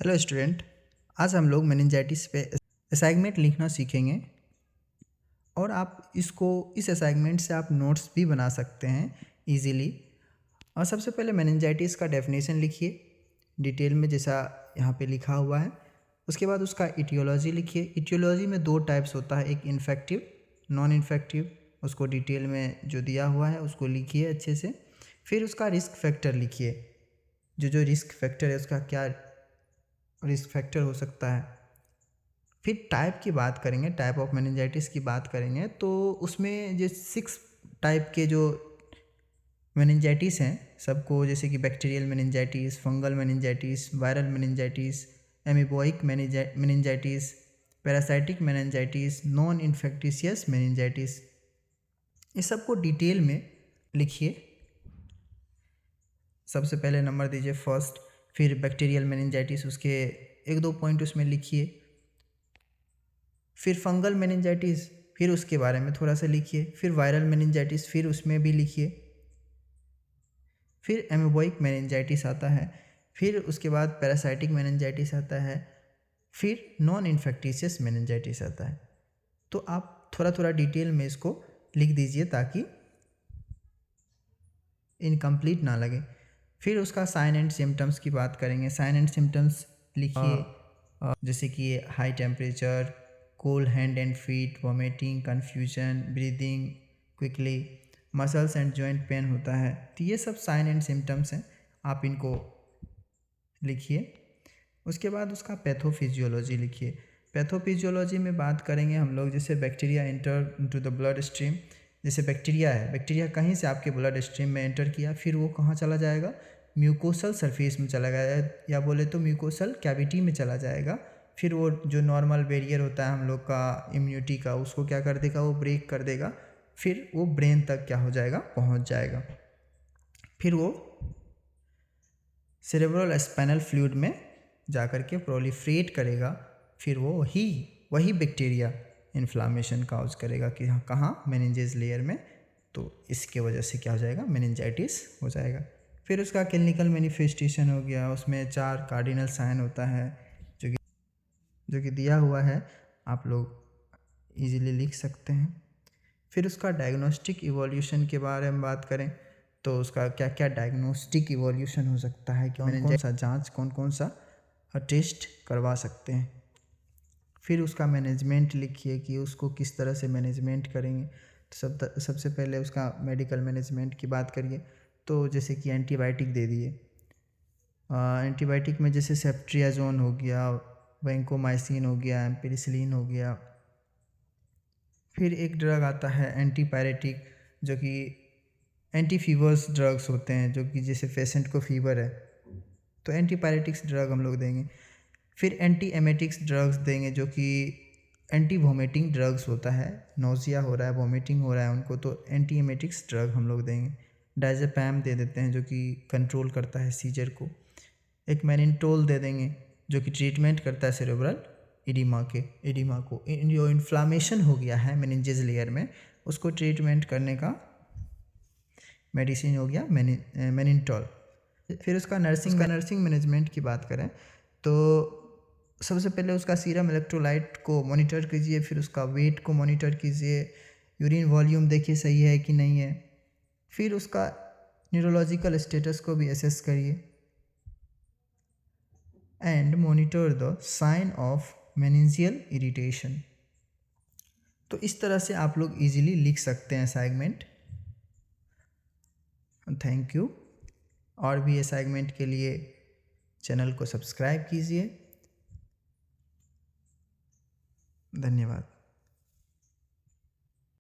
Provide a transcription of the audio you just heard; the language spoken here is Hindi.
हेलो स्टूडेंट, आज हम लोग मेनिंजाइटिस पे असाइनमेंट लिखना सीखेंगे और आप इस असाइनमेंट से आप नोट्स भी बना सकते हैं इजीली। और सबसे पहले मेनिंजाइटिस का डेफिनेशन लिखिए डिटेल में जैसा यहाँ पे लिखा हुआ है। उसके बाद उसका इटियोलॉजी लिखिए। इटियोलॉजी में दो टाइप्स होता है, एक इन्फेक्टिव, नॉन इन्फेक्टिव। उसको डिटेल में जो दिया हुआ है उसको लिखिए अच्छे से। फिर उसका रिस्क फैक्टर लिखिए, जो रिस्क फैक्टर है उसका क्या रिस्क फैक्टर हो सकता है। फिर टाइप की बात करेंगे, टाइप ऑफ मेनिंजाइटिस की बात करेंगे तो उसमें जो 6 टाइप के जो मेनिंजाइटिस हैं सबको, जैसे कि bacterial meningitis, fungal meningitis, viral meningitis, amoebic meningitis, parasitic meningitis, non infectious meningitis, इस सबको डिटेल में लिखिए। सबसे पहले नंबर दीजिए फर्स्ट, फिर बैक्टीरियल मेनिंजाइटिस उसके 1-2 पॉइंट उसमें लिखिए। फिर फंगल मेनिंजाइटिस, फिर उसके बारे में थोड़ा सा लिखिए। फिर वायरल मेनिंजाइटिस, फिर उसमें भी लिखिए। फिर एमीबोइक मेनिंजाइटिस आता है। फिर उसके बाद पैरासाइटिक मेनिंजाइटिस आता है। फिर नॉन इन्फेक्टिशियस मेनिंजाइटिस आता है। तो आप थोड़ा थोड़ा डिटेल में इसको लिख दीजिए ताकि इनकम्प्लीट ना लगे। फिर उसका साइन एंड सिम्टम्स की बात करेंगे। साइन एंड सिम्टम्स लिखिए, जैसे कि high temperature, cold hand and feet, vomiting, confusion, breathing quickly, muscles and joint pain होता है। तो ये सब साइन एंड सिम्टम्स हैं, आप इनको लिखिए। उसके बाद उसका पैथोफिजियोलॉजी लिखिए। पैथोफिजियोलॉजी में बात करेंगे हम लोग, जैसे bacteria enter into the blood stream. जैसे बैक्टीरिया है, बैक्टीरिया कहीं से आपके ब्लड स्ट्रीम में एंटर किया, फिर वो कहाँ चला जाएगा, म्यूकोसल सरफेस में चला गया, या बोले तो म्यूकोसल कैविटी में चला जाएगा। फिर वो जो नॉर्मल बैरियर होता है हम लोग का इम्यूनिटी का, उसको क्या कर देगा, वो ब्रेक कर देगा। फिर वो ब्रेन तक क्या हो जाएगा, पहुंच जाएगा। फिर वो सेरेब्रल स्पाइनल फ्लूइड में जाकर के प्रोलिफरेट करेगा। फिर वो वही बैक्टीरिया इन्फ्लामेशन काउज करेगा कि हाँ कहाँ, मेनिंजेस लेयर में। तो इसके वजह से क्या हो जाएगा, मेनिंजाइटिस हो जाएगा। फिर उसका क्लिनिकल मैनिफेस्टेशन हो गया, उसमें 4 कार्डिनल साइन होता है जो कि दिया हुआ है, आप लोग इजीली लिख सकते हैं। फिर उसका डायग्नोस्टिक इवोल्यूशन के बारे में बात करें तो उसका क्या क्या डायग्नोस्टिक इवोल्यूशन हो सकता है, कि कौन सा जांच, कौन सा टेस्ट करवा सकते हैं। फिर उसका मैनेजमेंट लिखिए कि उसको किस तरह से मैनेजमेंट करेंगे। तो सबसे पहले उसका मेडिकल मैनेजमेंट की बात करिए तो जैसे कि एंटीबायोटिक दे दिए। एंटीबायोटिक में जैसे सेफ्ट्रियाजोन हो गया, वैंकोमाइसिन हो गया, एम्पिरिसिलिन हो गया। फिर एक ड्रग आता है एंटीपायरेटिक, जो कि एंटी फीवर्स ड्रग्स होते हैं, जो कि जैसे पेशेंट को फीवर है तो एंटीपायरेटिक्स ड्रग हम लोग देंगे। फिर एंटी एमेटिक्स ड्रग्स देंगे, जो कि एंटी वोमिटिंग ड्रग्स होता है, नोजिया हो रहा है, वोमिटिंग हो रहा है उनको, तो एंटी एमेटिक्स ड्रग हम लोग देंगे। डायजेपैम दे देते हैं, जो कि कंट्रोल करता है सीजर को। एक मैनिनटोल दे देंगे, जो कि ट्रीटमेंट करता है सेरेब्रल एडिमा को, जो इन्फ्लामेशन हो गया है मेनिंजेस लेयर में, उसको ट्रीटमेंट करने का मेडिसिन हो गया मैनिनटोल। फिर उसका नर्सिंग मैनेजमेंट की बात करें तो सबसे पहले उसका सीरम इलेक्ट्रोलाइट को मॉनिटर कीजिए। फिर उसका वेट को मॉनिटर कीजिए, यूरिन वॉल्यूम देखिए सही है कि नहीं है। फिर उसका न्यूरोलॉजिकल स्टेटस को भी असेस करिए and monitor the sign of meningeal irritation. तो इस तरह से आप लोग इजीली लिख सकते हैं असाइनमेंट। Thank you. और भी असाइनमेंट के लिए चैनल को सब्सक्राइब कीजिए। धन्यवाद।